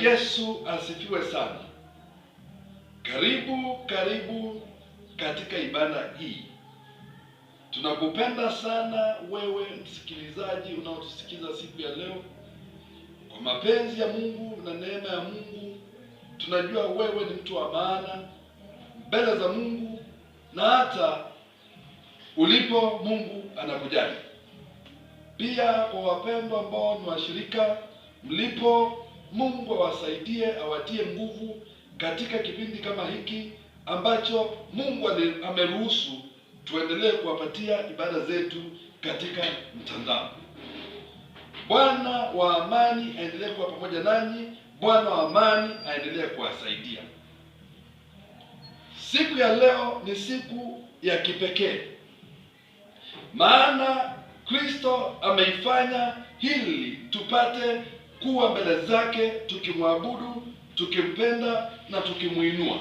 Yesu asifiwe sana. Karibu katika ibada hii. Tunakupenda sana wewe msikilizaji unaotusikiza siku ya leo. Kwa mapenzi ya Mungu na neema ya Mungu, tunajua wewe ni mtu wa maana mbele za Mungu, na hata ulipo Mungu anakujali. Pia kwa wapendwa ambao ni washirika mlipo, Mungu awasaidie, awatie nguvu katika kipindi kama hiki ambacho Mungu ameruhusu tuendelee kuwapatia ibada zetu katika mtandao. Bwana wa amani aendelee kuwa pamoja nanyi. Bwana wa amani aendelee kuwasaidia. Siku ya leo ni siku ya kipekee, maana Kristo ameifanya hili tupate kuwa mbele zake tukimwabudu, tukimpenda na tukimuinua.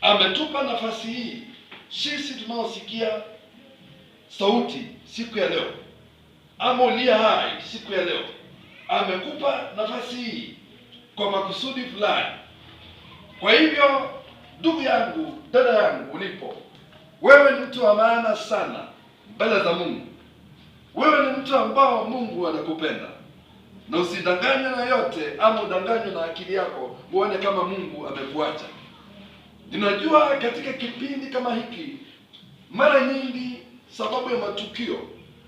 Ametupa nafasi hii sisi tunaosikia sauti siku ya leo, ama uliye hai siku ya leo. Amekupa nafasi hii kwa makusudi fulani. Kwa hivyo, ndugu yangu, dada yangu, ulipo, wewe ni mtu wa maana sana mbele za Mungu. Wewe ni mtu ambao Mungu anakupenda, na usidanganywe na yote, ama udanganywe na akili yako uone kama Mungu amekuacha. Ninajua katika kipindi kama hiki, mara nyingi sababu ya matukio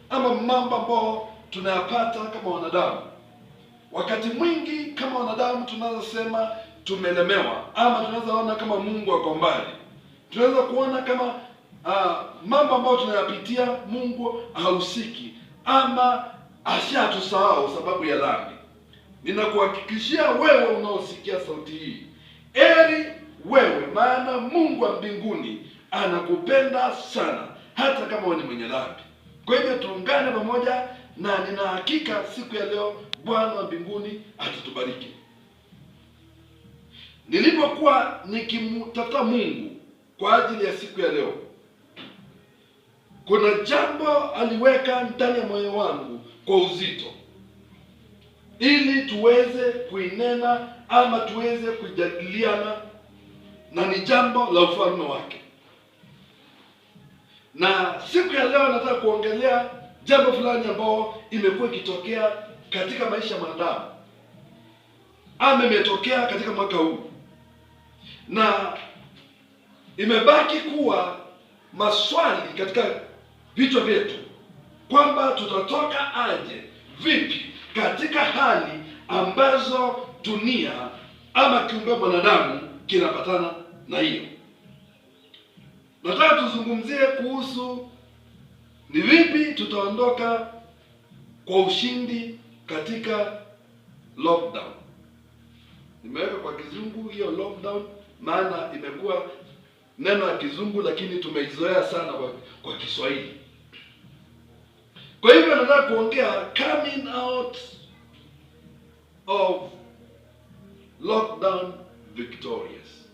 ama mambo ambayo tunayapata kama wanadamu, wakati mwingi kama wanadamu tunaweza sema tumelemewa, ama tunaweza ona kama Mungu ako mbali. Tunaweza kuona kama mambo ambayo tunayapitia Mungu hahusiki, ama ashatusahau sababu ya dhambi. Ninakuhakikishia wewe unaosikia sauti hii, heri wewe, maana Mungu wa mbinguni anakupenda sana hata kama wewe ni mwenye dhambi. Kwa hivyo tuungane pamoja, na nina hakika siku ya leo Bwana wa mbinguni atatubariki. Nilipokuwa nikimtafuta Mungu kwa ajili ya siku ya leo, kuna jambo aliweka ndani ya moyo wangu kwa uzito, ili tuweze kuinena ama tuweze kujadiliana, na ni jambo la ufalme wake. Na siku ya leo nataka kuongelea jambo fulani ambao imekuwa ikitokea katika maisha ya mwanadamu, ama imetokea katika mwaka huu, na imebaki kuwa maswali katika vichwa vyetu kwamba tutatoka aje, vipi katika hali ambazo dunia ama kiumbe mwanadamu kinapatana na hiyo. Nataka tuzungumzie kuhusu ni vipi tutaondoka kwa ushindi katika lockdown. Nimeweka kwa kizungu hiyo lockdown, maana imekuwa neno la kizungu lakini tumeizoea sana kwa Kiswahili. Kwa hivyo nataka kuongea coming out of lockdown victorious.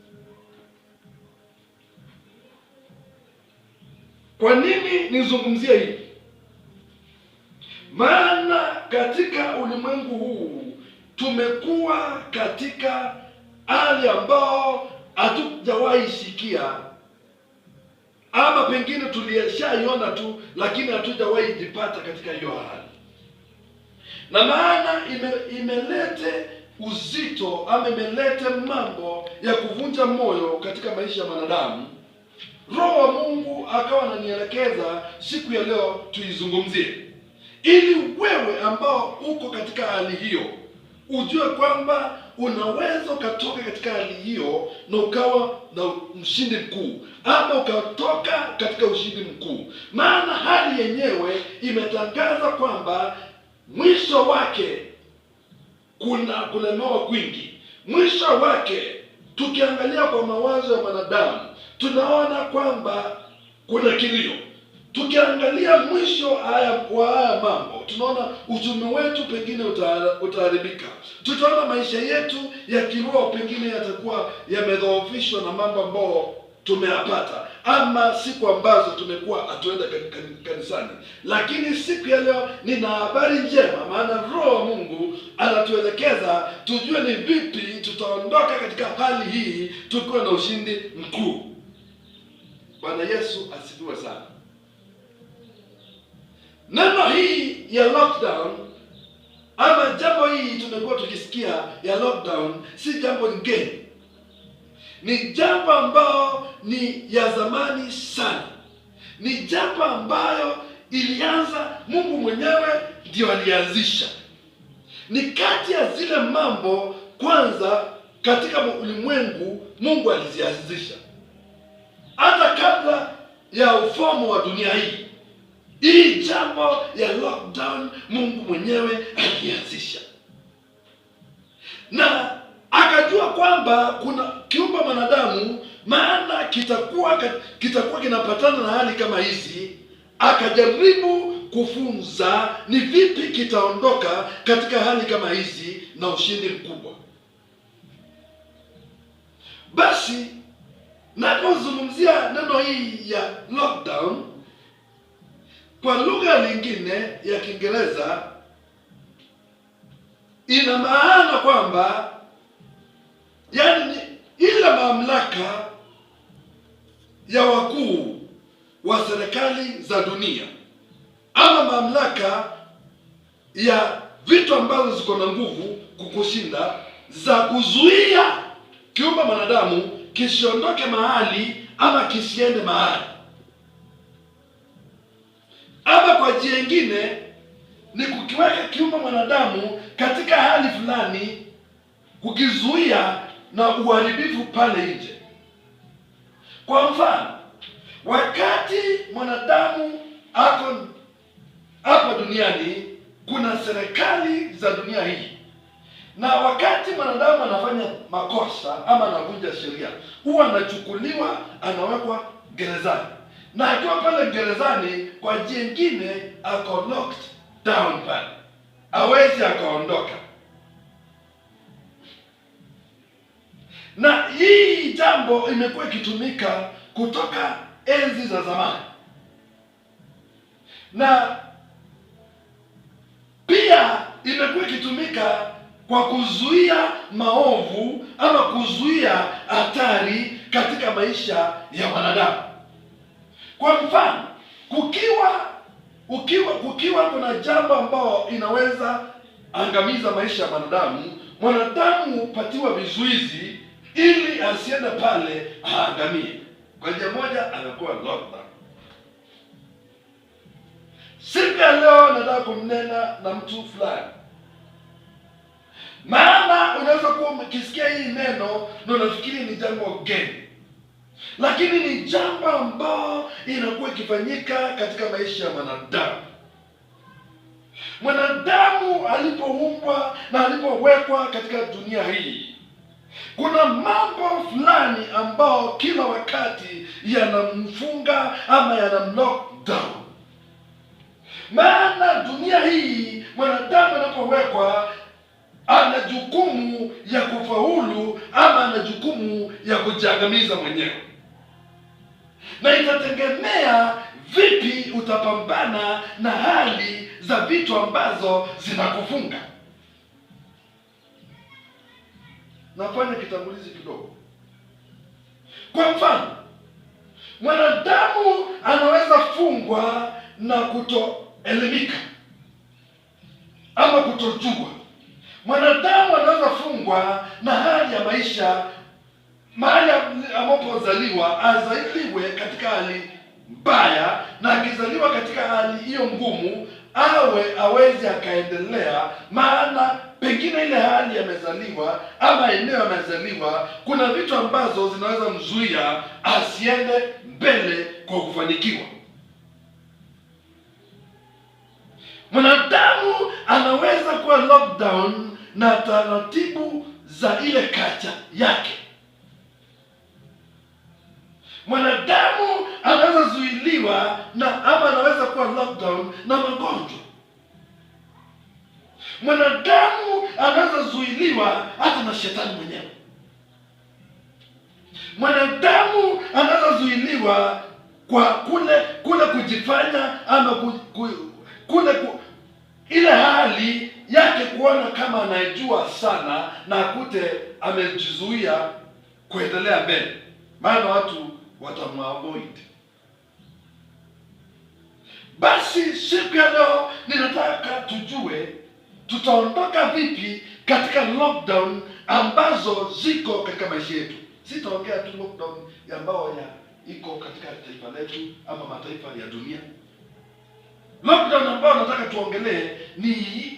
Kwa nini nizungumzie hii? Maana katika ulimwengu huu tumekuwa katika hali ambao hatujawahi sikia, ama pengine tulishaiona tu, lakini hatujawahi jipata katika hiyo hali. Na maana imelete uzito, ama imelete mambo ya kuvunja moyo katika maisha ya mwanadamu. Roho wa Mungu akawa ananielekeza siku ya leo tuizungumzie, ili wewe ambao uko katika hali hiyo ujue kwamba unaweza ukatoka katika hali hiyo na ukawa na mshindi mkuu, ama ukatoka katika ushindi mkuu. Maana hali yenyewe imetangaza kwamba mwisho wake kuna kulemewa kwingi. Mwisho wake, tukiangalia kwa mawazo ya mwanadamu, tunaona kwamba kuna kilio. Tukiangalia mwisho wa haya mambo, tunaona uchumi wetu pengine utaharibika. Tutaona maisha yetu ya kiroho pengine yatakuwa yamedhoofishwa na mambo ambayo tumeyapata, ama siku ambazo tumekuwa hatuenda kanisani. Lakini siku ya leo nina habari njema, maana Roho wa Mungu anatuelekeza tujue ni vipi tutaondoka katika hali hii tukiwa na ushindi mkuu. Bwana Yesu asifiwe sana. Neno hii ya lockdown ama jambo hii tumekuwa tukisikia ya lockdown si jambo ngeni. Ni jambo ambalo ni ya zamani sana. Ni jambo ambayo ilianza, Mungu mwenyewe ndio alianzisha. Ni kati ya zile mambo kwanza katika ulimwengu Mungu alizianzisha. Hata kabla ya ufomo wa dunia hii, hii jambo ya lockdown Mungu mwenyewe alianzisha. Na akajua kwamba kuna kiumbe mwanadamu, maana kitakuwa kinapatana na hali kama hizi. Akajaribu kufunza ni vipi kitaondoka katika hali kama hizi na ushindi mkubwa. Basi napozungumzia neno hii ya lockdown kwa lugha nyingine ya Kiingereza, ina maana kwamba yani ile mamlaka ya wakuu wa serikali za dunia ama mamlaka ya vitu ambazo ziko na nguvu kukushinda za kuzuia kiumbe mwanadamu kisiondoke mahali ama kisiende mahali. Ama kwa njia nyingine ni kukiweka kiumbe mwanadamu katika hali fulani, kukizuia na uharibifu pale nje. Kwa mfano, wakati mwanadamu ako hapa duniani, kuna serikali za dunia hii, na wakati mwanadamu anafanya makosa ama anavunja sheria, huwa anachukuliwa, anawekwa gerezani, na akiwa pale gerezani kwa njia nyingine ako locked down pale, hawezi akaondoka. Na hii jambo imekuwa ikitumika kutoka enzi za zamani, na pia imekuwa ikitumika kwa kuzuia maovu ama kuzuia hatari katika maisha ya wanadamu. Kwa mfano, kukiwa kuna jambo ambao inaweza angamiza maisha ya mwanadamu hupatiwa vizuizi ili asiende pale aangamie. Kwa njia moja anakuwa lockdown. Siku ya leo nataka kumnena na mtu fulani, maana unaweza kuwa ukisikia hii neno na unafikiri ni jambo geni, lakini ni jambo ambalo inakuwa ikifanyika katika maisha ya mwanadamu. Mwanadamu alipoumbwa na alipowekwa katika dunia hii, kuna mambo fulani ambao kila wakati yanamfunga ama yanamlock down. Maana dunia hii mwanadamu anapowekwa ana jukumu ya kufaulu ama ana jukumu ya kujiangamiza mwenyewe, na itategemea vipi utapambana na hali za vitu ambazo zinakufunga. Nafanya kitangulizi kidogo. Kwa mfano, mwanadamu anaweza fungwa na kutoelimika ama kutojua. Mwanadamu anaweza fungwa na hali ya maisha, mahali ambapo azaliwa, azaliwe katika hali mbaya, na akizaliwa katika hali hiyo ngumu hawezi akaendelea, maana pengine ile hali yamezaliwa ama eneo amezaliwa, kuna vitu ambazo zinaweza mzuia asiende mbele kwa kufanikiwa. Mwanadamu anaweza kuwa lockdown na taratibu za ile culture yake. Mwanadamu anaweza zuiliwa ama anaweza kuwa lockdown na magonjwa. Mwanadamu anaweza zuiliwa hata na shetani mwenyewe. Mwanadamu anazozuiliwa kwa kule kujifanya ama ile hali yake kuona kama anajua sana, na akute amejizuia kuendelea mbele, maana watu watamwavoid. Basi siku ya leo ninataka tujue tutaondoka vipi katika lockdown ambazo ziko katika maisha yetu. Sitaongea tu lockdown ambayo iko katika taifa letu ama mataifa ya dunia. Lockdown ambayo nataka tuongelee ni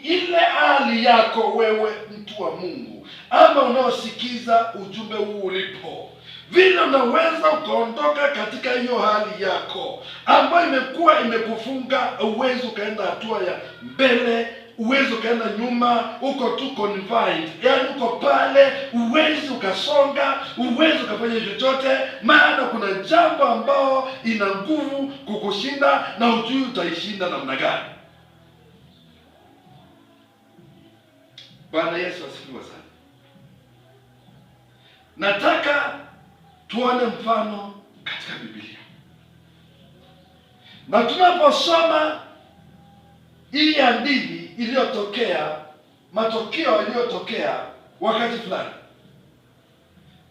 ile hali yako wewe, mtu wa Mungu, ama unaosikiza ujumbe huu ulipo, vile unaweza ukaondoka katika hiyo hali yako ambayo imekuwa imekufunga. Uwezo ukaenda hatua ya mbele, uwezo ukaenda nyuma, uko tu confined, yaani uko pale, uwezo ukasonga, uwezo ukafanya chochote, maana kuna jambo ambao ina nguvu kukushinda na ujui utaishinda namna gani. Bwana Yesu asifiwe sana. Nataka tuone mfano katika Biblia, na tunaposoma hii hadithi iliyotokea, matokeo yaliyotokea wakati fulani,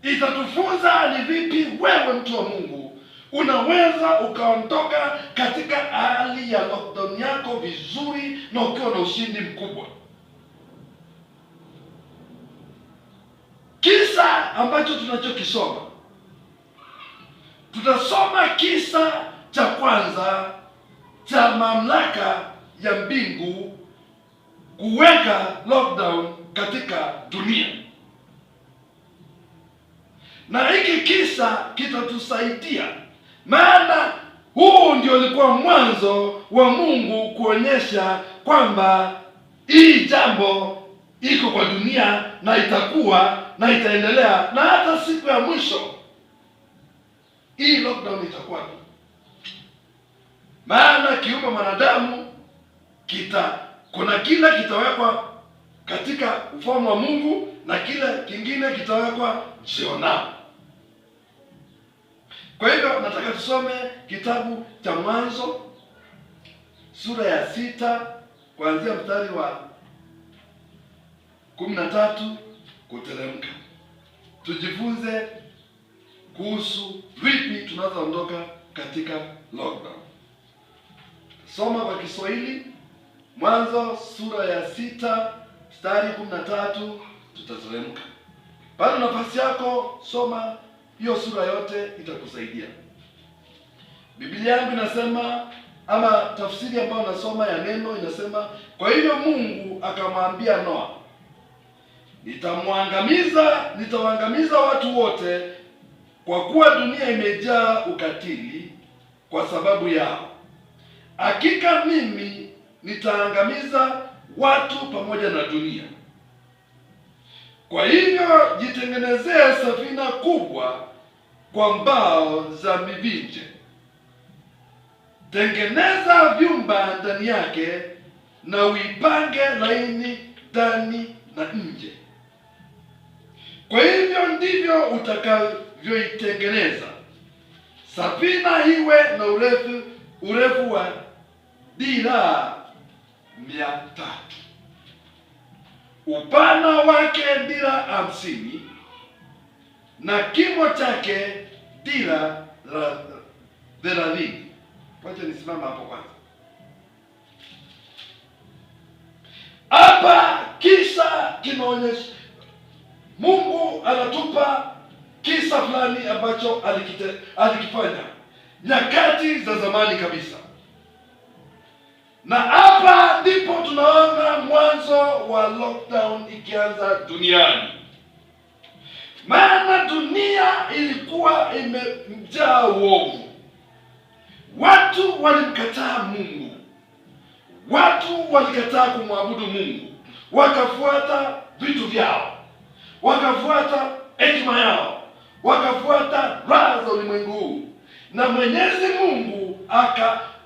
itatufunza ni vipi wewe, mtu wa Mungu, unaweza ukaondoka katika hali ya lockdown yako vizuri na ukiwa na ushindi mkubwa. Kisa ambacho tunachokisoma, tutasoma kisa cha kwanza cha mamlaka ya mbingu kuweka lockdown katika dunia, na hiki kisa kitatusaidia, maana huu ndio ulikuwa mwanzo wa Mungu kuonyesha kwamba hii jambo iko kwa dunia na itakuwa na itaendelea, na hata siku ya mwisho hii lockdown itakuwa tu, maana kiumbe mwanadamu kuna kila kitawekwa katika ufalme wa Mungu na kila kingine kitawekwa jehanamu. Kwa hivyo nataka tusome kitabu cha Mwanzo sura ya 6 kuanzia mstari wa 13 kuteremka, tujifunze kuhusu vipi tunazoondoka katika lockdown. Soma kwa Kiswahili, Mwanzo sura ya 6 mstari 13, tutateremka. Pata nafasi yako, soma hiyo sura yote, itakusaidia. Biblia yangu inasema, ama tafsiri ambayo nasoma ya neno inasema, kwa hivyo Mungu akamwambia Noa, nitawaangamiza watu wote, kwa kuwa dunia imejaa ukatili kwa sababu yao. Hakika mimi nitaangamiza watu pamoja na dunia. Kwa hivyo jitengenezee safina kubwa kwa mbao za mivinje. Tengeneza vyumba ndani yake na uipange laini ndani na nje. Kwa hivyo ndivyo utakavyoitengeneza. Safina iwe na urefu wa dhiraa 300, upana wake dhiraa 50, na kimo chake dhiraa 30. Wacha nisimama hapo kwanza. Hapa kisa kinaonyesha Mungu anatupa kisa fulani ambacho alikifanya nyakati za zamani kabisa, na hapa ndipo tunaona mwanzo wa lockdown ikianza duniani. Maana dunia ilikuwa imejaa uovu, watu walimkataa Mungu, watu walikataa kumwabudu Mungu, wakafuata vitu vyao, wakafuata hekima yao, wakafuata raha za ulimwengu huu. Na Mwenyezi Mungu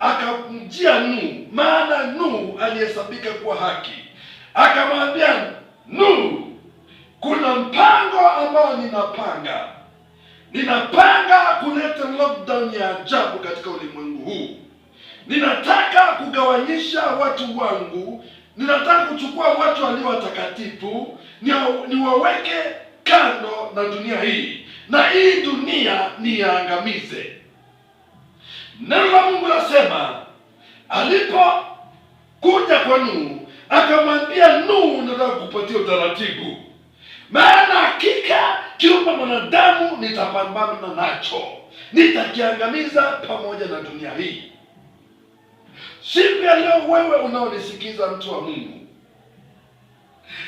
akamjia Nuhu, maana Nuhu alihesabika kuwa haki. Akamwambia Nuhu, kuna mpango ambao ninapanga ninapanga kuleta lockdown ya ajabu katika ulimwengu huu. Ninataka kugawanyisha watu wangu, ninataka kuchukua watu walio watakatifu, niwaweke kando na dunia hii, na hii dunia niangamize. Neno la Mungu nasema, alipokuja kwa Nuhu, akamwambia Nuhu, nataka kupatia utaratibu, maana hakika kiumbe mwanadamu nitapambana nacho, nitakiangamiza pamoja na dunia hii. Siku ya leo, wewe unaonisikiza, mtu wa Mungu,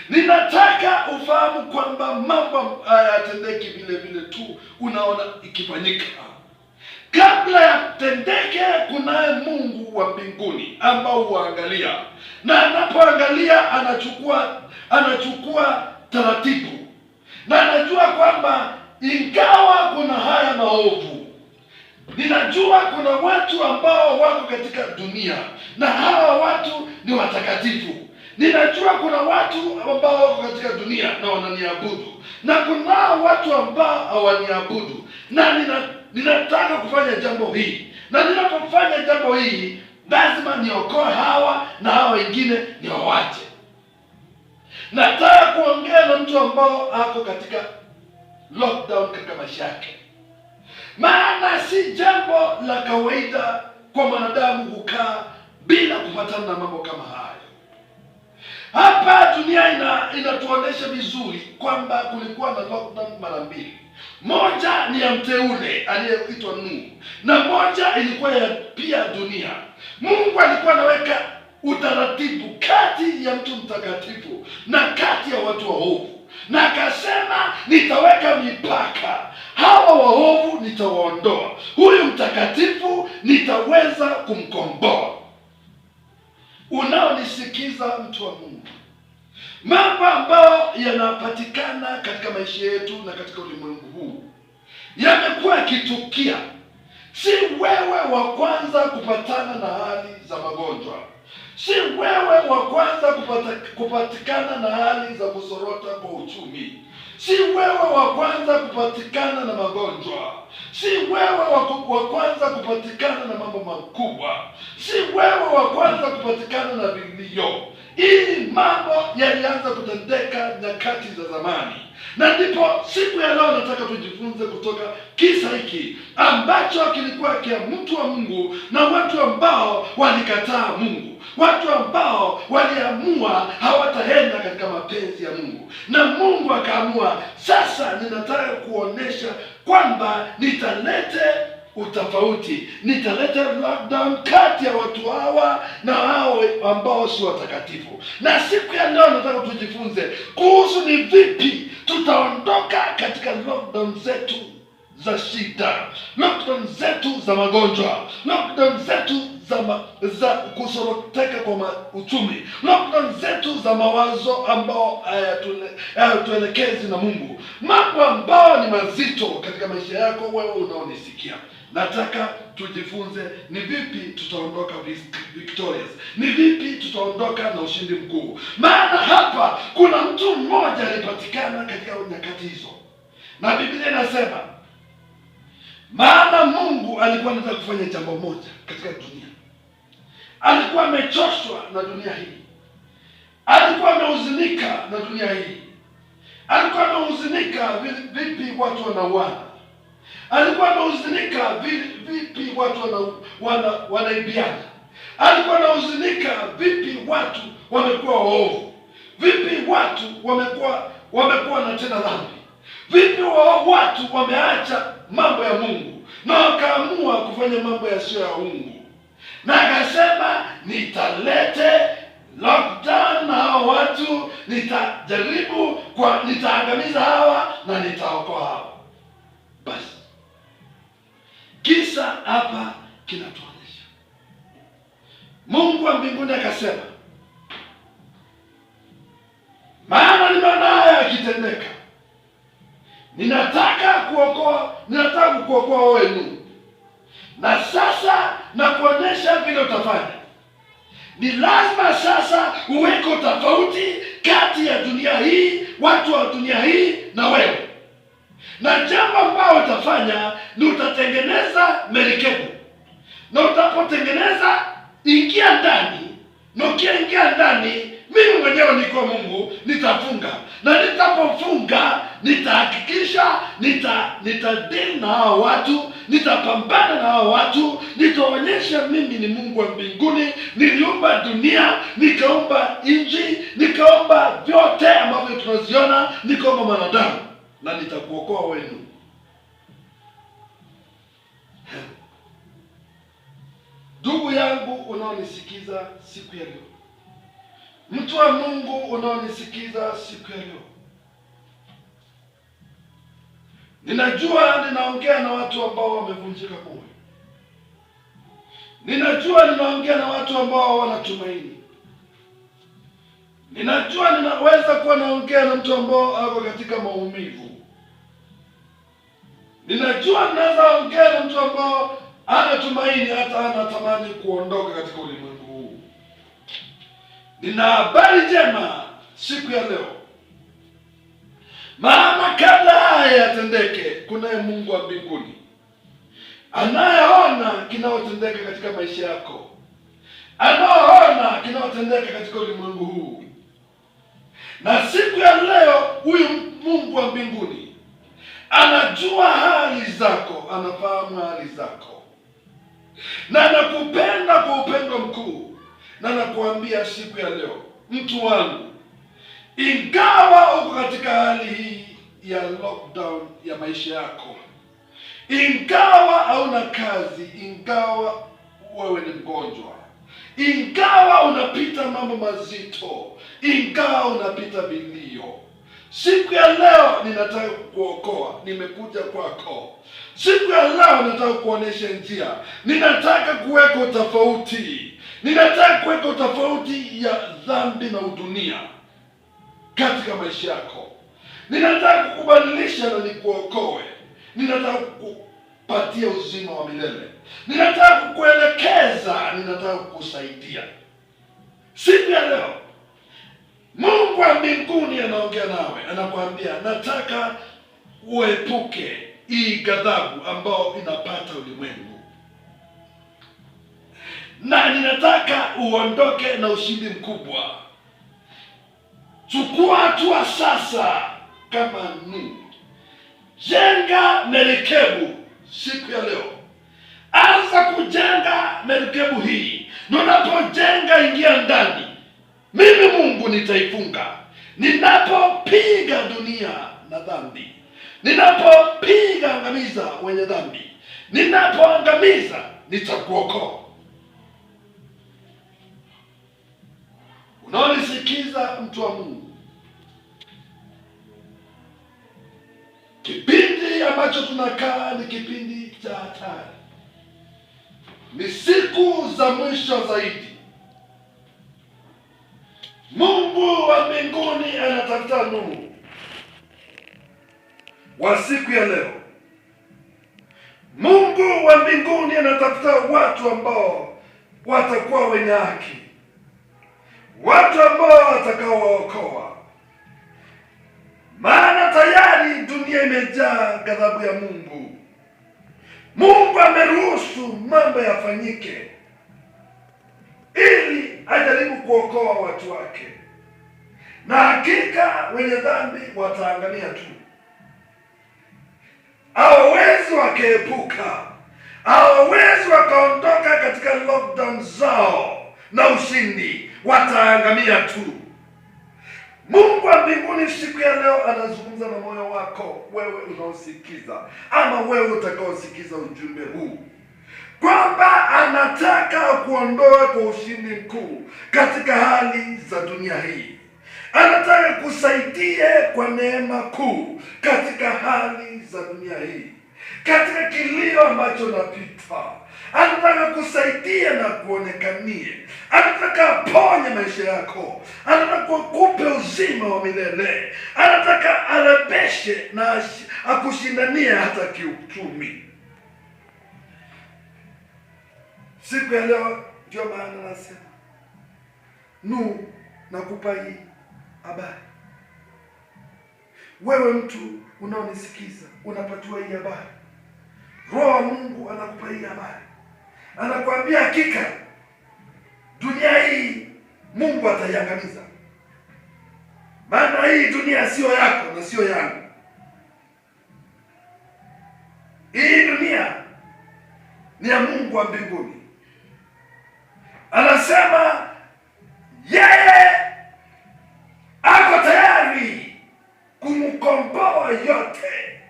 ninataka ufahamu kwamba mambo hayatendeki vile vile tu unaona ikifanyika. Kabla ya kutendeke, kunaye Mungu wa mbinguni ambao huangalia, na anapoangalia anachukua taratibu, na anajua kwamba ingawa kuna haya maovu, ninajua kuna watu ambao wako katika dunia na hawa watu ni watakatifu. Ninajua kuna watu ambao wako katika dunia na wananiabudu, na kuna watu ambao hawaniabudu, na ninataka kufanya jambo hili, na ninapofanya jambo hili lazima niokoe hawa na hawa wengine niwawache. Nataka kuongea na mtu ambao ako katika lockdown katika maisha yake, maana si jambo la kawaida kwa mwanadamu kukaa bila kupatana na mambo kama hayo. Hapa dunia inatuonesha vizuri kwamba kulikuwa na lockdown mara mbili. Moja ni ya mteule aliyeitwa Nuhu, na moja ilikuwa ya pia dunia. Mungu alikuwa anaweka utaratibu kati ya mtu mtakatifu na kati ya watu waovu, na akasema nitaweka mipaka. Hawa waovu nitawaondoa, huyu mtakatifu nitaweza kumkomboa. Unaonisikiza, mtu wa Mungu, mambo ambayo yanapatikana katika maisha yetu na katika ulimwengu huu yamekuwa yakitukia. Si wewe wa kwanza kupatana na hali za magonjwa, si wewe wa kwanza kupatikana na hali za kusorota kwa uchumi, si wewe wa kwanza kupatikana na magonjwa, si wewe wa kwanza kupatikana na mambo makubwa, si wewe wa kwanza kupatikana na vilio. Hii mambo yalianza kutendeka nyakati za zamani, na ndipo siku ya leo nataka tujifunze kutoka kisa hiki ambacho kilikuwa kia mtu wa Mungu na watu ambao walikataa Mungu, watu ambao waliamua hawataenda katika mapenzi ya Mungu, na Mungu akaamua, sasa ninataka kuonesha kwamba nitalete utofauti, nitalete lockdown kati ya watu hawa na hao ambao si watakatifu. Na siku ya leo nataka tujifunze kuhusu ni vipi tutaondoka katika lockdown zetu za shida, lockdown zetu za magonjwa, lockdown zetu za kusoroteka kwa uchumi, lockdown zetu za mawazo ambao hayatuelekezi na Mungu, mambo ambao ni mazito katika maisha yako wewe unaonisikia. Nataka tujifunze ni vipi tutaondoka victorious, ni vipi tutaondoka na ushindi mkuu. Maana hapa kuna mtu mmoja alipatikana katika nyakati hizo, na Biblia inasema, maana Mungu alikuwa anataka kufanya jambo moja katika dunia. Alikuwa amechoshwa na dunia hii, alikuwa amehuzunika na dunia hii, alikuwa amehuzunika vipi watu wanauana, alikuwa amehuzunika vipi watu wanaibiana, alikuwa anahuzunika vipi watu wamekuwa waovu, vipi watu wamekuwa na tena dhambi, vipi watu wameacha mambo ya Mungu na wakaamua kufanya mambo yasiyo ya Mungu. Na akasema nitalete lockdown na hawa watu, nitaangamiza hawa na nitaokoa hawa. Basi kisa hapa kinatuonyesha Mungu wa mbinguni akasema, maana nimeona haya yakitendeka, ninataka kukuokoa wenu, na sasa na kuonyesha vile utafanya. Ni lazima sasa uweko tofauti kati ya dunia hii, watu wa dunia hii na wewe, na jambo ambao utafanya utafanya ni utatengeneza merikebu, na utapotengeneza, ingia ndani, na ukiingia ndani, mimi mwenyewe niko Mungu nitafunga, na nitapofunga nitahakikisha nitadili na hao watu, nitapambana na hao watu, nitaonyesha mimi ni Mungu wa mbinguni, niliumba dunia, nikaumba nchi, nikaumba vyote ambavyo tunaziona, nikaumba mwanadamu, na nitakuokoa wenu. Ndugu yangu unaonisikiza siku ya leo, mtu wa Mungu unaonisikiza siku ya leo, ninajua ninaongea na watu ambao wamevunjika moyo. Ninajua ninaongea na watu ambao wanatumaini. Ninajua ninaweza kuwa naongea na mtu ambao ako katika maumivu. Ninajua ninaweza ongea na mtu ambao anatumaini, hata anatamani kuondoka katika ulimwengu huu. Nina habari njema siku ya leo, maana kabla haya yatendeke, kunaye Mungu wa mbinguni anayeona kinaotendeka katika maisha yako, anayeona kinaotendeka katika ulimwengu huu. Na siku ya leo, huyu Mungu wa mbinguni anajua hali zako, anafahamu hali zako, na anakupenda kwa upendo mkuu, na nakuambia siku ya leo, mtu wangu, ingawa uko katika hali hii ya lockdown ya maisha yako, ingawa hauna kazi, ingawa wewe ni mgonjwa, ingawa unapita mambo mazito, ingawa unapita vilio, siku ya leo ninataka kukuokoa. Nimekuja kwako siku ya leo, nataka kuonesha njia. Ninataka kuweka tofauti, ninataka kuweka tofauti ya dhambi na udunia katika maisha yako. Ninataka kukubadilisha na nikuokoe. Ninataka kukupatia uzima wa milele. Ninataka kukuelekeza, ninataka kukusaidia. Siku ya leo, Mungu wa mbinguni anaongea nawe, anakuambia nataka uepuke hii ghadhabu ambao inapata ulimwengu, na ninataka uondoke na ushindi mkubwa. Chukua hatua sasa kama Nuhu. Jenga merikebu siku ya leo. Anza kujenga merikebu hii. Unapojenga, ingia ndani. Mimi Mungu nitaifunga. Ninapopiga dunia na dhambi, ninapopiga angamiza wenye dhambi, ninapoangamiza nitakuokoa. Unaonisikiza mtu wa Mungu, kipindi ambacho tunakaa ni kipindi cha hatari. Ni siku za mwisho zaidi. Mungu wa mbinguni anatafuta Nuhu wa siku ya leo. Mungu wa mbinguni anatafuta watu ambao watakuwa wenye haki, watu ambao watakaookoa. Maana tayari dunia imejaa ghadhabu ya Mungu. Mungu ameruhusu mambo yafanyike ili ajaribu kuokoa watu wake, na hakika wenye dhambi wataangamia tu. Hawawezi wakaepuka, hawawezi wakaondoka katika lockdown zao na ushindi, wataangamia tu. Mungu wa mbinguni siku ya leo anazungumza na moyo wako, wewe unaosikiza ama wewe utakaosikiza ujumbe huu, kwamba anataka kuondoa kwa ushindi mkuu katika hali za dunia hii. Anataka kusaidie kwa neema kuu katika hali za dunia hii, katika kilio ambacho napita. Anataka kusaidia na kuonekanie. Anataka aponye maisha yako. Anataka kukupe uzima wa milele. Anataka arembeshe na akushindanie hata kiuchumi. Siku ya leo ndio maana nasema Nuhu, nakupa hii habari. Wewe mtu unaonisikiza, unapatiwa hii habari. Roho wa Mungu anakupa hii habari, anakuambia hakika dunia hii Mungu ataiangamiza, maana hii dunia sio yako na sio yangu. Hii dunia ni ya Mungu wa mbinguni. Anasema yeye ako tayari kumkomboa yote,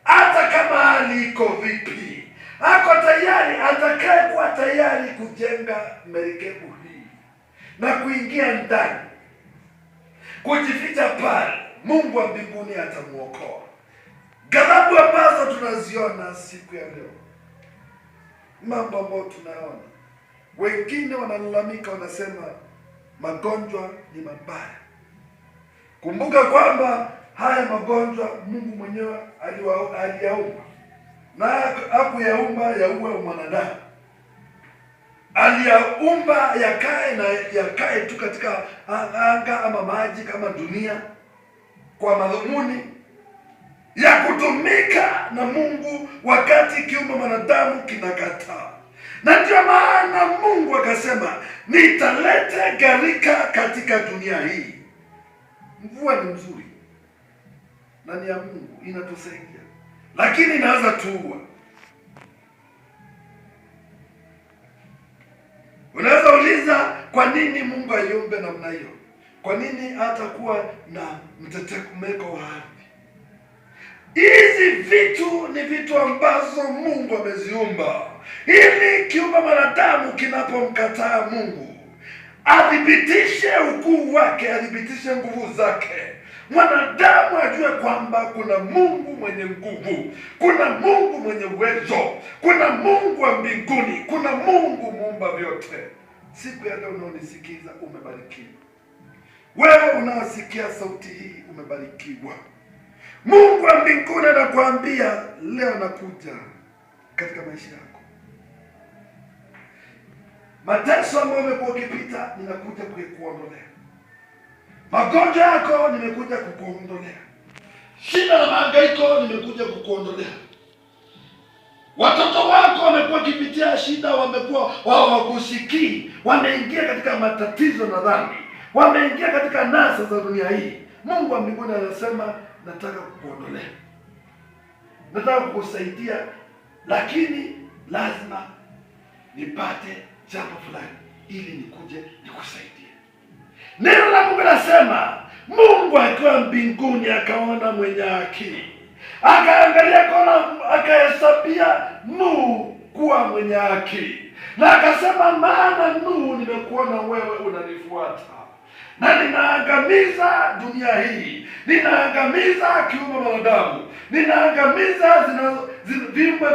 hata kama hali iko vipi. Ako tayari, atakaye kuwa tayari kujenga merikebu hii na kuingia ndani, kujificha pale, Mungu wa mbinguni atamuokoa. Ghadhabu ambazo tunaziona siku ya leo, mambo ambayo tunaona, wengine wanalalamika, wanasema magonjwa ni mabaya. Kumbuka kwamba haya magonjwa Mungu mwenyewe aliyaumba, na hakuyaumba yaue mwanadamu. Aliyaumba yakae tu katika anga ama maji kama dunia, kwa madhumuni ya kutumika na Mungu wakati kiumbe mwanadamu kinakataa. Na ndio maana Mungu akasema, nitalete gharika katika dunia hii. Mvua ni mzuri na ni ya Mungu, inatusaidia, lakini inaweza tuua. Unaweza uliza, kwa nini Mungu aiumbe namna hiyo? Kwa nini hata kuwa na mtetemeko wa ardhi? Hizi vitu ni vitu ambazo Mungu ameziumba ili kiumbe mwanadamu kinapomkataa Mungu athibitishe ukuu wake, athibitishe nguvu zake. Mwanadamu ajue kwamba kuna Mungu mwenye nguvu, kuna Mungu mwenye uwezo, kuna Mungu wa mbinguni, kuna Mungu muumba vyote. Siku ya leo unaonisikiza, umebarikiwa. Wewe unaosikia sauti hii, umebarikiwa. Mungu wa mbinguni anakuambia leo, nakuja katika maisha yako. Mateso ambayo umekuwa ukipita, ninakuja kukuondolea. Magonjwa yako nimekuja kukuondolea. Shida na mahangaiko nimekuja kukuondolea. Watoto wako wamekuwa kipitia shida, wamekuwa hawakusikii, wameingia katika matatizo na dhambi, wameingia katika nasa za dunia hii. Mungu wa mbinguni anasema, nataka kukuondolea, nataka kukusaidia, lakini lazima nipate jambo fulani ili nikuje nikusaidie. Neno la Mungu nasema, Mungu akiwa mbinguni akaona mwenye akili, akaangalia kona, akahesabia Nuhu kuwa mwenye akili, na akasema, maana Nuhu, nimekuona wewe unanifuata, na ninaangamiza dunia hii, ninaangamiza kiumbe mwanadamu, ninaangamiza viumbe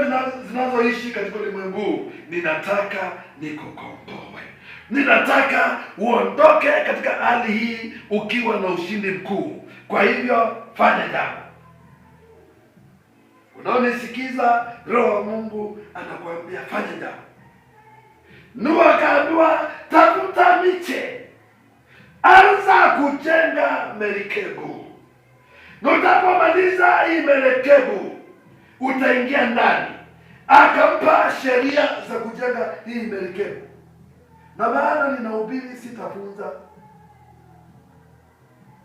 zinazoishi katika ulimwengu. Ninataka nikukomboe, ninataka uondoke katika hali hii ukiwa na ushindi mkuu. Kwa hivyo fanya jambo. Unaonisikiza, Roho wa Mungu anakuambia fanya jambo. Nuhu akaambiwa, tafuta miche, anza kujenga merikebu, na utapomaliza hii merikebu utaingia ndani. Akampa sheria za kujenga hii merikebu. Na maana ninahubiri, sitafunza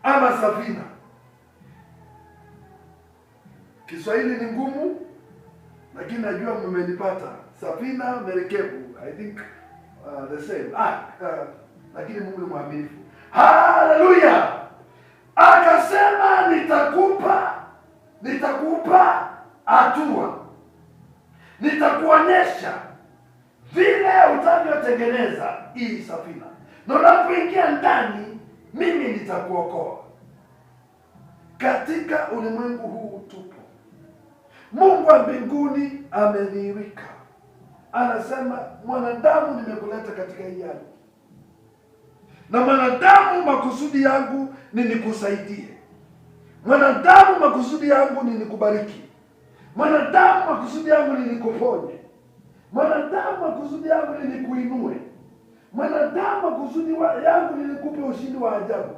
ama safina. Kiswahili ni ngumu, lakini najua mmenipata. Safina, merikebu, I think the same. Lakini Mungu ni mwaminifu. Haleluya! Akasema, nitakupa hatua, nitakuonyesha vile utavyotengeneza hii safina, na unapoingia ndani, mimi nitakuokoa. Katika ulimwengu huu tupo, Mungu wa mbinguni amedhihirika, anasema, mwanadamu, nimekuleta katika hii hali, na mwanadamu, makusudi yangu ni nikusaidie. Mwanadamu, makusudi yangu ni nikubariki. Mwanadamu, makusudi yangu ni nikuponye. Mwanadamu, makusudi yangu ni nikuinue. Mwanadamu, makusudi yangu ni nikupe ushindi wa ajabu.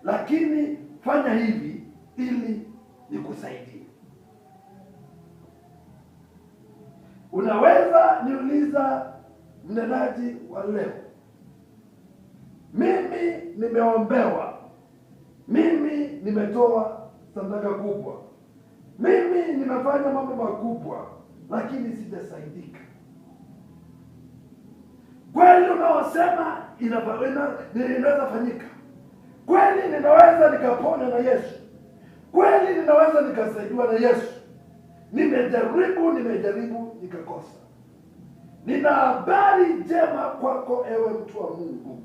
Lakini fanya hivi ili nikusaidie. Unaweza niuliza mnenaji wa leo, mimi nimeombewa, mimi nimetoa sadaka kubwa, mimi nimefanya mambo makubwa, lakini sijasaidika. Kweli unaosema inaweza fanyika? Kweli ninaweza nikapona na Yesu? Kweli ninaweza nikasaidiwa na Yesu? Nimejaribu nikakosa. Nina habari njema kwako, ewe mtu wa Mungu,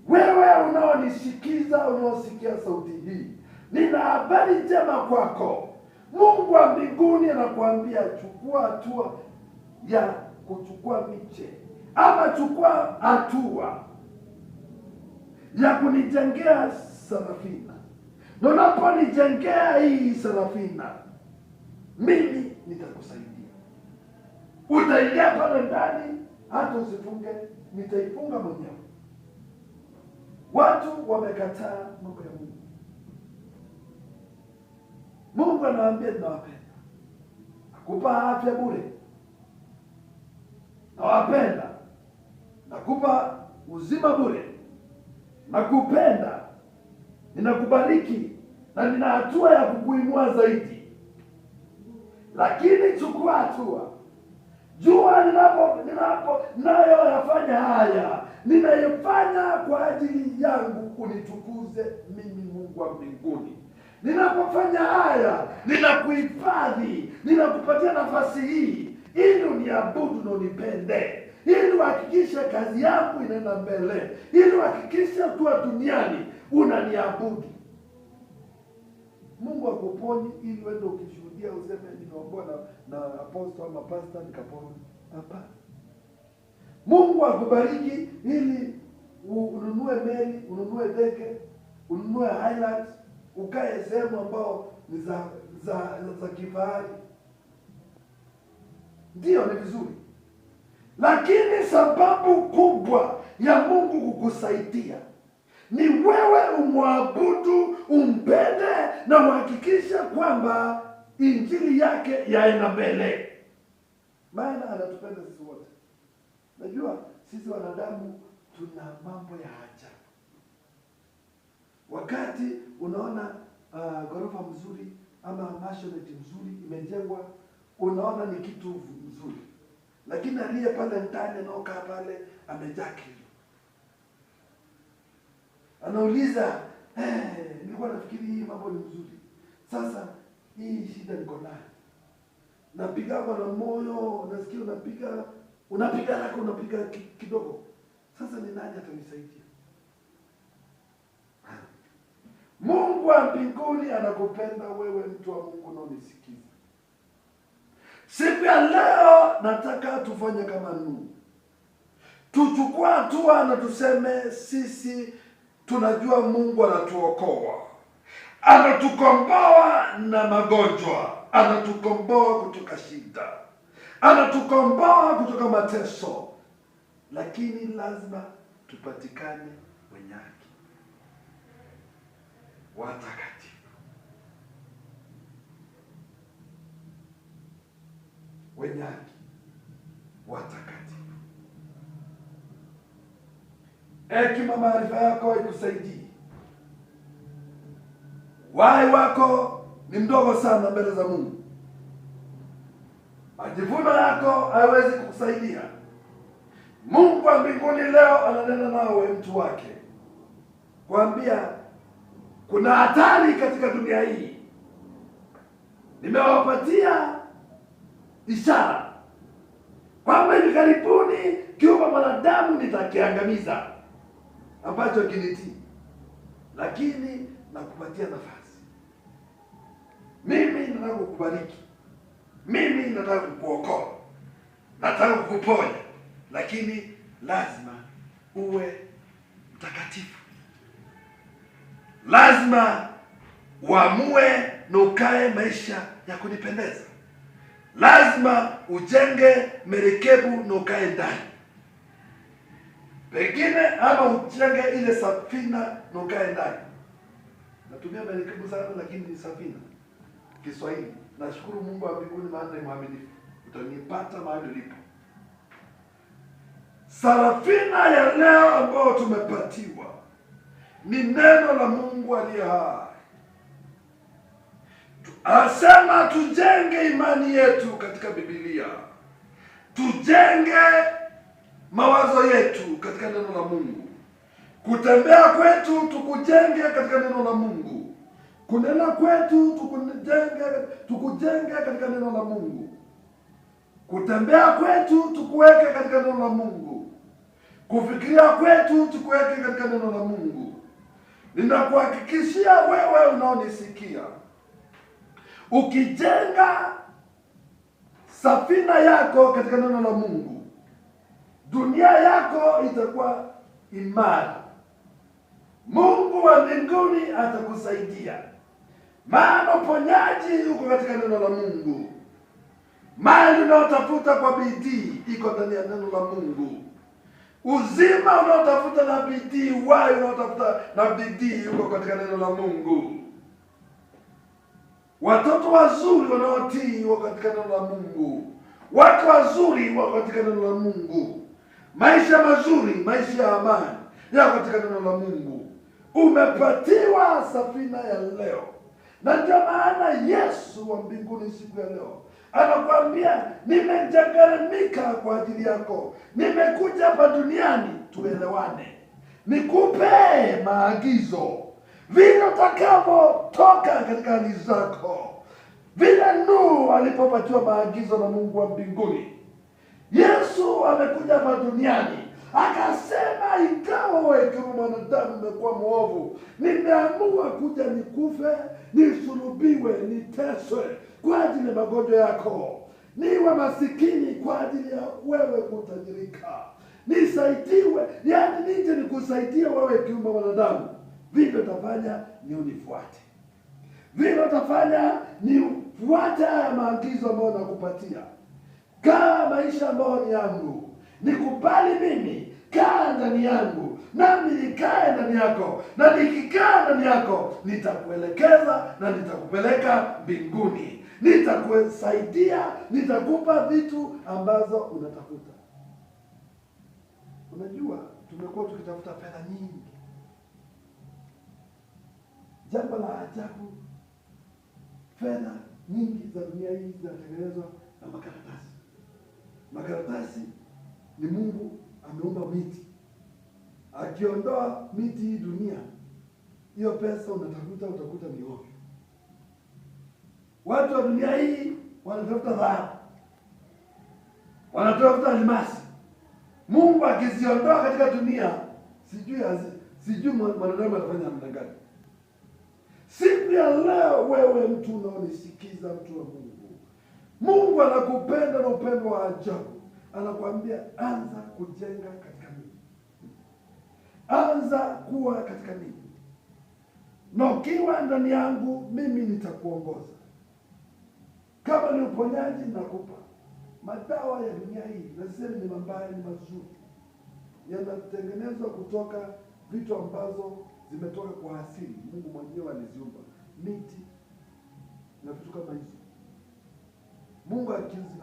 wewe unaonisikiza, unaosikia sauti hii. Nina habari njema kwako. Mungu wa mbinguni anakuambia chukua hatua ya kuchukua miche, ama chukua hatua ya kunijengea sarafina. Na unaponijengea hii sarafina, mimi nitakusaidia. Utaingia pale ndani, hata usifunge, nitaifunga mwenyewe. Watu wamekataa mambo ya Mungu. Mungu anawaambia ninawapenda. Nakupa afya bure. Nawapenda. Nakupa uzima bure. Nakupenda. Ninakubariki na nina hatua ya kukuinua zaidi. Lakini chukua hatua. Jua ninayoyafanya haya, ninayofanya kwa ajili yangu unitukuze mimi, Mungu wa mbinguni. Ninapofanya haya, ninakuhifadhi, ninakupatia nafasi hii ili uniabudu na unipende, ili uhakikishe kazi yangu inaenda mbele, ili uhakikishe kuwa duniani unaniabudu. Mungu akuponye ili uende ukishuhudia useme nimeombewa na apostle ama pastor nikapona. Hapana. Mungu akubariki ili ununue meli, ununue ndege, ununue highlands, ukae sehemu ambao ni za kifahari. Ndio, ni vizuri. Lakini sababu kubwa ya Mungu kukusaidia ni wewe umwabudu, umpende na uhakikishe kwamba injili yake yaenda mbele. Maana anatupenda sisi wote. Najua sisi wanadamu tuna mambo ya ajabu. Wakati unaona ghorofa mzuri ama mansionette mzuri imejengwa, unaona ni kitu mzuri. Lakini aliye pale ndani anaokaa pale amejaa kilio. Anauliza, nilikuwa nafikiri hii mambo ni mzuri. Sasa hii shida niko nayo. Napiga kwa moyo, nasikia unapiga haraka, unapiga kidogo. Sasa ni nani atanisaidia? Mungu wa mbinguni anakupenda wewe, mtu wa Mungu unaonisikiza. Siku ya leo nataka tufanye kama Nuhu. Tuchukue hatua na tuseme sisi tunajua Mungu anatuokoa. Anatukomboa na magonjwa, anatukomboa kutoka shida, anatukomboa kutoka mateso. Lakini lazima tupatikane wenye haki, watakatifu, wenye haki, watakatifu. Hekima, maarifa yako ikusaidie. Wai wako ni mdogo sana mbele za Mungu. Majivuno yako haiwezi kukusaidia. Mungu wa mbinguni leo ananena nawe, mtu wake, kuambia kuna hatari katika dunia hii. Nimewapatia ishara kwamba hivi karibuni kiumbe mwanadamu nitakiangamiza ambacho kinitii. Lakini nakupatia nafasi. Mimi nataka kukubariki. Mimi nataka kukuokoa. Nataka kukuponya. Lakini lazima uwe mtakatifu. Lazima uamue na ukae maisha ya kunipendeza. Lazima ujenge merekebu na ukae ndani. Pengine ama ujenge ile safina na ukae ndani. Natumia merekebu sana lakini ni safina Kiswahili. Nashukuru Mungu wa mbinguni maana ni mwaminifu. utanipata mahali ulipo. Safina ya leo ambayo tumepatiwa ni neno la Mungu aliye hai. Asema tujenge imani yetu katika Biblia, tujenge mawazo yetu katika neno la Mungu, kutembea kwetu tukujenge katika neno la Mungu, kunena kwetu tukujenge katika neno la Mungu, kutembea kwetu tukuweke katika neno la Mungu, kufikiria kwetu tukuweke katika neno la Mungu. Ninakuhakikishia wewe unaonisikia, ukijenga safina yako katika neno la Mungu, dunia yako itakuwa imara. Mungu wa mbinguni atakusaidia, maana uponyaji uko katika neno la Mungu. Mali unaotafuta kwa bidii iko ndani ya neno la Mungu. Uzima unaotafuta na bidii, uhai unaotafuta na bidii uko katika neno la Mungu. Watoto wazuri wanaotii wako katika neno la Mungu. Watu wazuri wako katika neno la Mungu. Maisha mazuri, maisha ya amani yako katika neno la Mungu. Umepatiwa safina ya leo, na ndio maana Yesu wa mbinguni siku ya leo anakuambia, nimejagharamika kwa ajili yako, nimekuja hapa duniani tuelewane, nikupe maagizo vile utakavyotoka katika hali zako, vile Nuhu alipopatiwa maagizo na Mungu wa mbinguni. Yesu amekuja hapa duniani akasema, ingawa wewe kama mwanadamu umekuwa mwovu, nimeamua kuja nikufe, nisulubiwe, niteswe kwa ajili ya magonjwa yako, niwe masikini kwa ajili ya wewe kutajirika, nisaidiwe, yani nije nikusaidie wewe kama mwanadamu. Vile utafanya ni unifuate, vile utafanya ni ufuate haya maagizo ambayo nakupatia. Kaa maisha ambayo ni yangu, nikubali mimi, kaa ndani yangu, nami nikae ndani yako, na nikikaa ndani yako nitakuelekeza na nitakupeleka mbinguni, nitakusaidia, nitakupa vitu ambazo unatafuta. Unajua, tumekuwa tukitafuta fedha nyingi. Jambo la ajabu, fedha nyingi za dunia hii zinatengenezwa na makaratasi. Makaratasi ni Mungu ameumba miti. Akiondoa miti hii dunia, hiyo pesa utakuta ni ovyo. Watu wa dunia hii wanatafuta dhahabu, wanatafuta almasi. Mungu akiziondoa katika dunia, sijui mwanadamu atafanya namna gani. Siku ya leo, wewe mtu unaonisikiza, mtu wa Mungu, Mungu anakupenda na upendo wa ajabu. Anakuambia, anza kujenga katika mimi, anza kuwa katika mimi, na ukiwa ndani yangu mimi nitakuongoza. Kama ni uponyaji nakupa. Madawa ya dunia hii nasema ni mabaya, ni mazuri, yanatengenezwa kutoka vitu ambazo zimetoka kwa asili. Mungu mwenyewe aliziumba, miti na vitu kama hizo. Mungu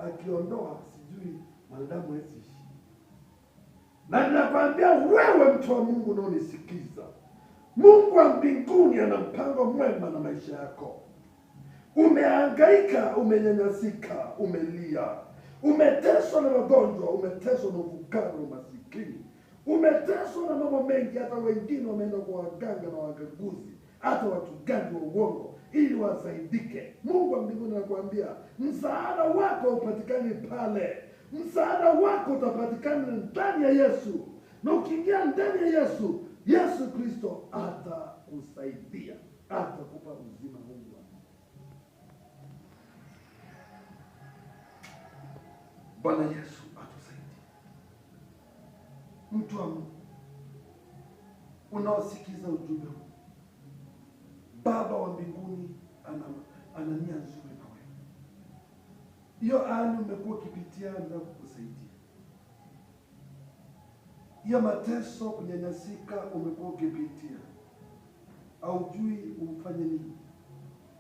akiondoa, sijui mwanadamu hawezi ishi. Na ninakwambia wewe mtu wa Mungu unaonisikiza, Mungu wa mbinguni ana mpango mwema na maisha yako. Umehangaika, umenyanyasika, umelia, umeteswa na magonjwa, umeteswa na ufukara, umasikini, umeteswa na mambo mengi. Hata wengine wameenda kwa waganga na wagaguzi, hata wachungaji wa uongo ili wasaidike. Mungu wa mbinguni anakuambia, msaada wako upatikani pale. Msaada wako utapatikana ndani ya Yesu. Na ukiingia ndani ya Yesu, Yesu Kristo atakusaidia, atakupa uzima. Mungu Bwana Yesu atusaidie. Mtu wa Mungu unaosikiza ujumbe huu, Baba wa mbinguni ana nia nzuri na wewe. Hiyo hali umekuwa ukipitia na kukusaidia. Hiyo mateso, kunyanyasika umekuwa ukipitia, haujui umfanye nini.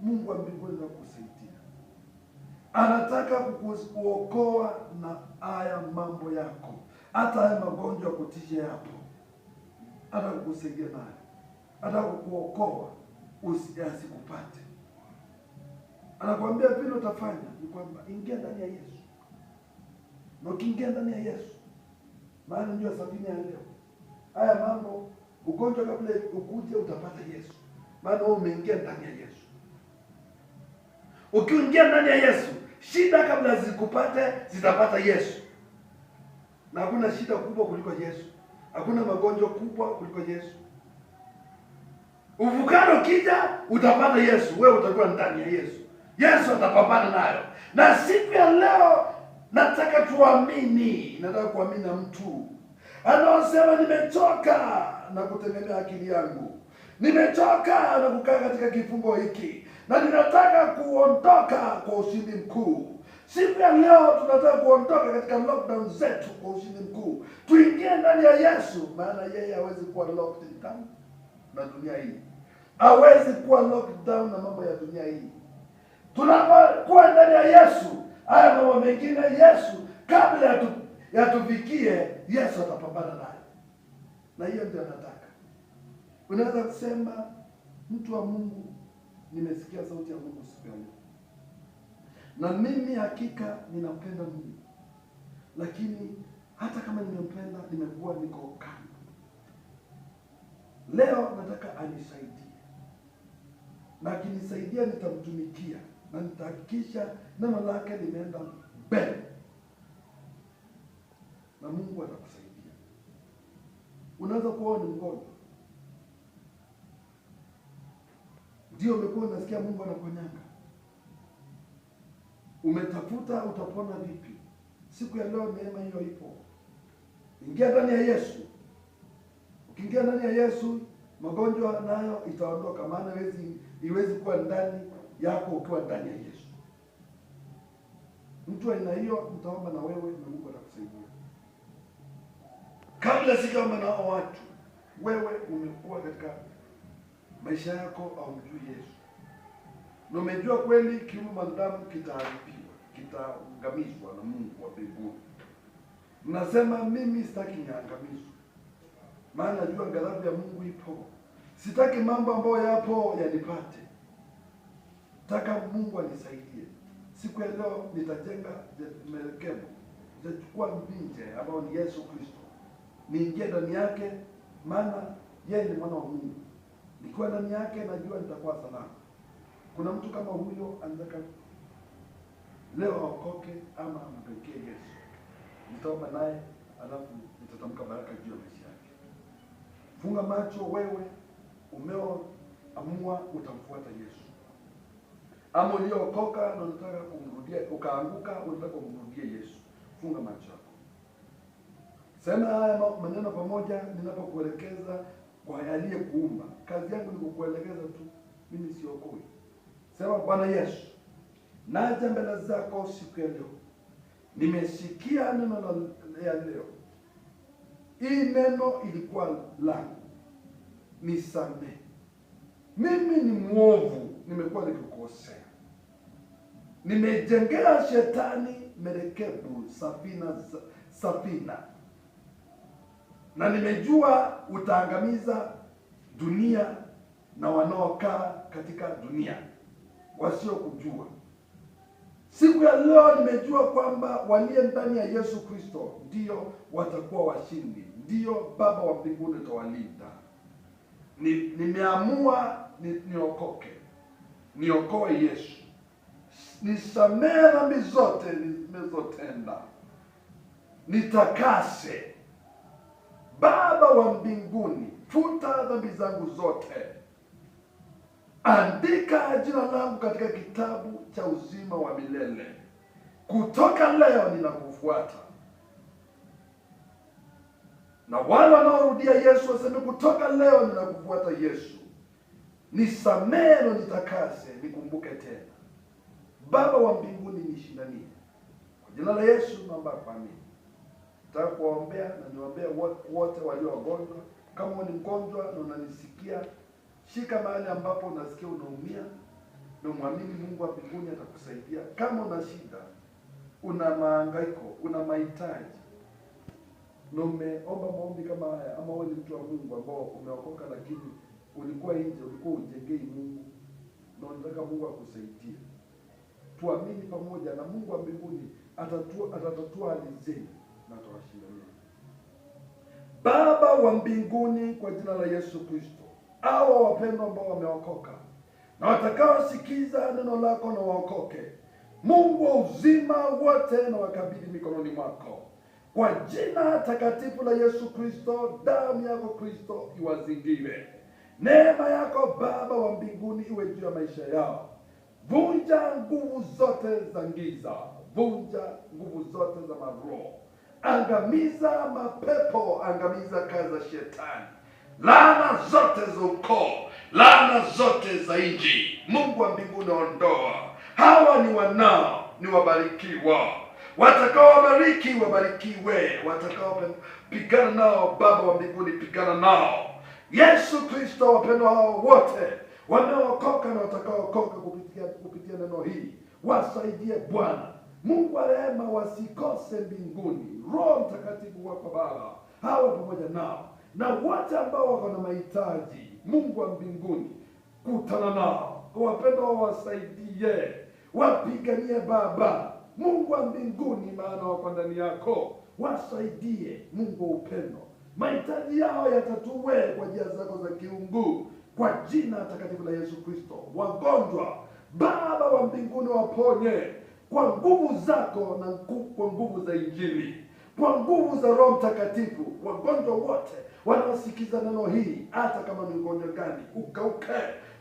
Mungu wa mbinguni anakusaidia. Anataka kukuokoa na haya mambo yako, hata haya magonjwa kutisha yapo, hata kukusaidia nayo, hata kukuokoa asikupate. Anakuambia vile utafanya ni kwamba ingia ndani ya Yesu, na ukiingia ndani ya Yesu, maana ndio safina ya leo. Haya mambo, ugonjwa kabla ukuje utapata Yesu, maana wewe umeingia ndani ya Yesu. Ukiingia ndani ya Yesu, shida kabla zikupate zitapata Yesu. Na hakuna shida kubwa kuliko Yesu. Hakuna magonjwa kubwa kuliko Yesu. Uvukano kija utapata Yesu, wewe utakuwa ndani ya Yesu. Yesu atapambana nayo. Na siku ya leo nataka tuamini, nataka kuamini na mtu anaosema nimechoka na kutegemea akili yangu, nimechoka na kukaa katika kifungo hiki, na ninataka kuondoka kwa ushindi mkuu. Siku ya leo tunataka kuondoka katika lockdown zetu kwa ushindi mkuu. Tuingie ndani ya Yesu, maana yeye hawezi kuwa locked down na dunia hii. Hawezi kuwa locked down na mambo ya dunia hii. Tunapokuwa ndani ya Yesu, haya mambo mengine Yesu kabla yatufikie, Yesu atapambana nayo. Na hiyo ndio nataka. Unaweza kusema, mtu wa Mungu, nimesikia sauti ya Mungu siku ya leo, na mimi hakika ninampenda Mungu, lakini hata kama nimempenda, nimekuwa niko kando. Leo nataka anisaidie, na akinisaidia nitamtumikia, na nitahakikisha neno lake limeenda mbele, na Mungu atakusaidia. Unaweza kuwa ni mgonjwa, ndio umekuwa unasikia Mungu anaponyanga, umetafuta utapona vipi. Siku ya leo neema hiyo ipo. Ingia ndani ya Yesu. Ukiingia ndani ya Yesu, magonjwa nayo itaondoka, maana iwezi kuwa ndani yako ukiwa ndani ya Yesu. Mtu aina hiyo mtaomba na wewe, na Mungu atakusaidia. Kabla sijaomba na watu, wewe umekuwa katika maisha yako au mjui Yesu, na umejua kweli kiumbe mwanadamu kitaharibiwa, kitaangamizwa na Mungu wa mbinguni. Nasema mimi sitaki niangamizwe, maana najua ghadhabu ya Mungu ipo. Sitaki mambo ambayo yapo yanipate. Nataka Mungu anisaidie. Siku ya leo nitajenga merikebu, nitachukua mbinje ambao ni Yesu Kristo, niingie ndani yake, maana yeye ni mwana wa Mungu. Nikiwa ndani yake najua nitakuwa salama. Kuna mtu kama huyo anataka leo aokoke ama ampekee Yesu, nitaomba naye, alafu nitatamka baraka juu ya maisha yake. Funga macho wewe umeoamua utamfuata Yesu, ama uliokoka na unataka kumrudia, ukaanguka unataka kumrudia Yesu. Funga macho yako. Sema haya maneno pamoja ninapokuelekeza kwa aliyekuumba. Kazi yangu ni kukuelekeza tu, mimi siokoi. Sema, Bwana Yesu, naja mbele zako siku ya leo. Nimesikia neno ya leo. Hii neno ilikuwa langu. Nisamehe. Mimi ni mwovu, nimekuwa nikikosea. Nimejengea shetani merekebu, safina. Na nimejua utaangamiza dunia na wanaokaa katika dunia wasio kujua. Siku ya leo nimejua kwamba walio ndani ya Yesu Kristo ndio watakuwa washindi, ndio Baba wa mbinguni atawalinda. Nimeamua niokoke, niokoe Yesu. Nisamehe dhambi zote nimezotenda, nitakase. Baba wa mbinguni, futa dhambi zangu zote. Andika jina langu katika kitabu cha uzima wa milele. Kutoka leo ninakufuata. Na wale wanaorudia Yesu waseme, kutoka leo ninakufuata Yesu. Nisamehe na nitakase, nikumbuke tena. Baba wa mbinguni nishindanie. Kwa jina la Yesu naomba kuamini. Nataka kuwaombea na niwaombea wote walio wagonjwa. Kama ni mgonjwa na unanisikia, shika mahali ambapo unasikia unaumia, na muamini Mungu wa mbinguni atakusaidia. Kama una shida, una mahangaiko, una mahitaji, na umeomba maombi kama haya, ama wewe ni mtu wa Mungu ambao umeokoka lakini ulikuwa nje, ulikuwa ujengei Mungu na unataka Mungu akusaidie, tuamini pamoja na Mungu wa mbinguni atatatua hali zenu na atawashindania. Baba wa mbinguni, kwa jina la Yesu Kristo, hao wapendwa ambao wameokoka na watakaosikiza neno lako na waokoke, Mungu wa uzima wote, na wakabidhi mikononi mwako kwa jina takatifu la Yesu Kristo. Damu yako Kristo iwazingire, neema yako Baba wa mbinguni iwe juu ya maisha yao. Vunja nguvu zote za giza, vunja nguvu zote za maroho, angamiza mapepo, angamiza kazi za shetani, laana zote za ukoo, laana zote za nchi. Mungu wa mbinguni ondoa. Hawa ni wanao, ni wabarikiwa. Watakao wabariki wabarikiwe, watakao pigana nao Baba wa mbinguni pigana nao. Yesu Kristo, wapendwa hao wote wameokoka na watakaookoka kupitia neno hili, wasaidie Bwana Mungu wa rehema, wasikose mbinguni. Roho Mtakatifu wako Baba hawa pamoja nao, na wote ambao wako na mahitaji, Mungu wa mbinguni kutana nao. Wapendwa wasaidie, wapiganie Baba Mungu wa mbinguni, maana wako ndani yako. Wasaidie Mungu wa upendo, mahitaji yao yatatue kwa njia zako za kiungu, kwa jina takatifu la Yesu Kristo. Wagonjwa Baba wa mbinguni waponye kwa nguvu zako na kwa nguvu za Injili, kwa nguvu za Roho Mtakatifu. Wagonjwa wote wanaosikiza neno hili, hata kama ni ugonjwa gani, ukauke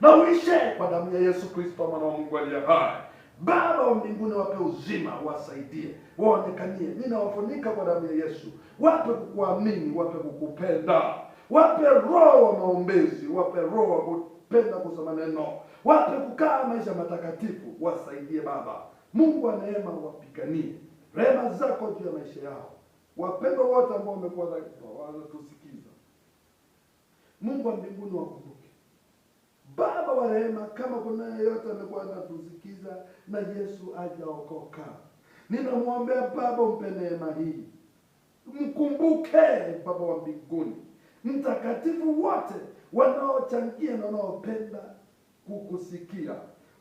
na uishe kwa damu ya Yesu Kristo, mwana wa Mungu aliye hai. Baba wa mbinguni wape uzima, wasaidie, waonekanie. Ninawafunika kwa damu ya Yesu. Wape kukuamini, wape kukupenda, wape roho wa maombezi, wape roho wa kupenda kusoma neno, wape kukaa maisha matakatifu. Wasaidie Baba Mungu wa neema, wapiganie rehema zako juu ya maisha yao. Wapendwa wote ambao wamekuwa wanatusikiza, Mungu wa mbinguni wakumbuke. Baba wa rehema, kama kuna yeyote amekuwa anatusikiza na Yesu hajaokoka, ninamwombea Baba umpe neema hii. Mkumbuke Baba wa mbinguni, mtakatifu wote wanaochangia na wanaopenda kukusikia,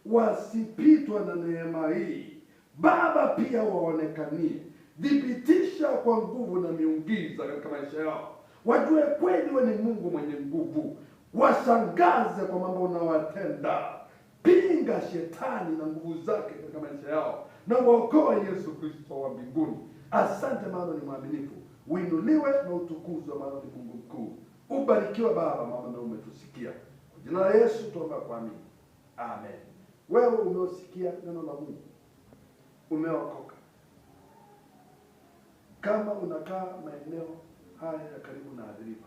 wasipitwa na neema hii. Baba pia waonekanie, dhibitisha kwa nguvu na miujiza katika maisha yao, wajue kweli wewe ni Mungu mwenye nguvu. Washangaze kwa mambo unawatenda. Pinga shetani na nguvu zake katika maisha yao, na waokoe Yesu Kristo wa mbinguni. Asante maana ni mwaminifu, uinuliwe na utukuzwe maana ni Mungu mkuu. Ubarikiwe Baba maana umetusikia. Kwa jina la Yesu tuomba kuamini. Amen. Wewe umeosikia neno la Mungu, umeokoka. Kama unakaa maeneo haya ya karibu na Adhiriva,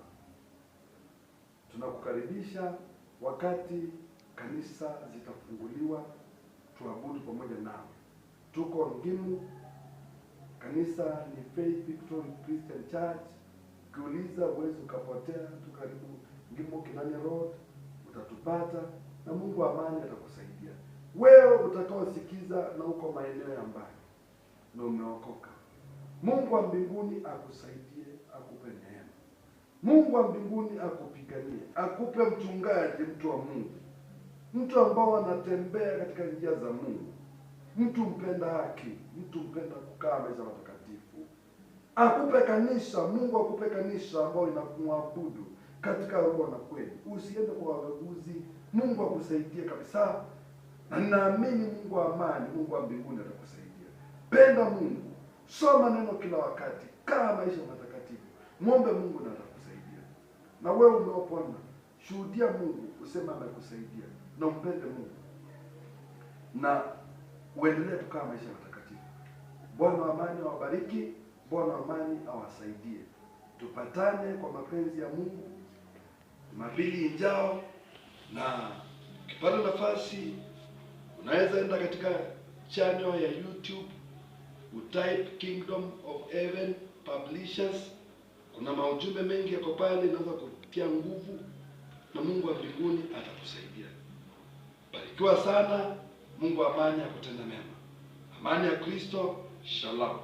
tunakukaribisha wakati kanisa zitafunguliwa tuabudu pamoja nao. Tuko Ngimu, kanisa ni Faith Victory Christian Church. Ukiuliza uwezi ukapotea, tu karibu Ngimu Kinani Road, utatupata na Mungu wa amani atakusaidia. Wewe utakaosikiza na uko maeneo ya mbali na umeokoka, Mungu wa mbinguni akusaidie, akupe neema. Mungu wa mbinguni akupiganie, akupe mchungaji, mtu wa Mungu, mtu ambao anatembea katika njia za Mungu, mtu mpenda haki, mtu mpenda kukaa maisha matakatifu. Akupe kanisa, Mungu akupe kanisa ambao inakumwabudu katika roho na kweli. Usiende kwa wagaguzi. Mungu akusaidie kabisa, na ninaamini Mungu wa amani, Mungu wa mbinguni atakusaidia. Penda Mungu, soma neno kila wakati, kaa maisha matakatifu, muombe Mungu na atakusaidia. Na wewe umeopona, shuhudia Mungu, usema amekusaidia, na umpende Mungu na uendelee kukaa maisha matakatifu. Bwana wa amani awabariki, Bwana wa amani awasaidie. Tupatane kwa mapenzi ya Mungu Jumapili injao, na ukipata nafasi unaweza enda katika channel ya YouTube, utype Kingdom of Heaven Publishers. Kuna maujumbe mengi yako pale, unaweza kutia nguvu na Mungu wa mbinguni atakusaidia. Barikiwa sana. Mungu amani akutenda mema. Amani ya Kristo. Shalom.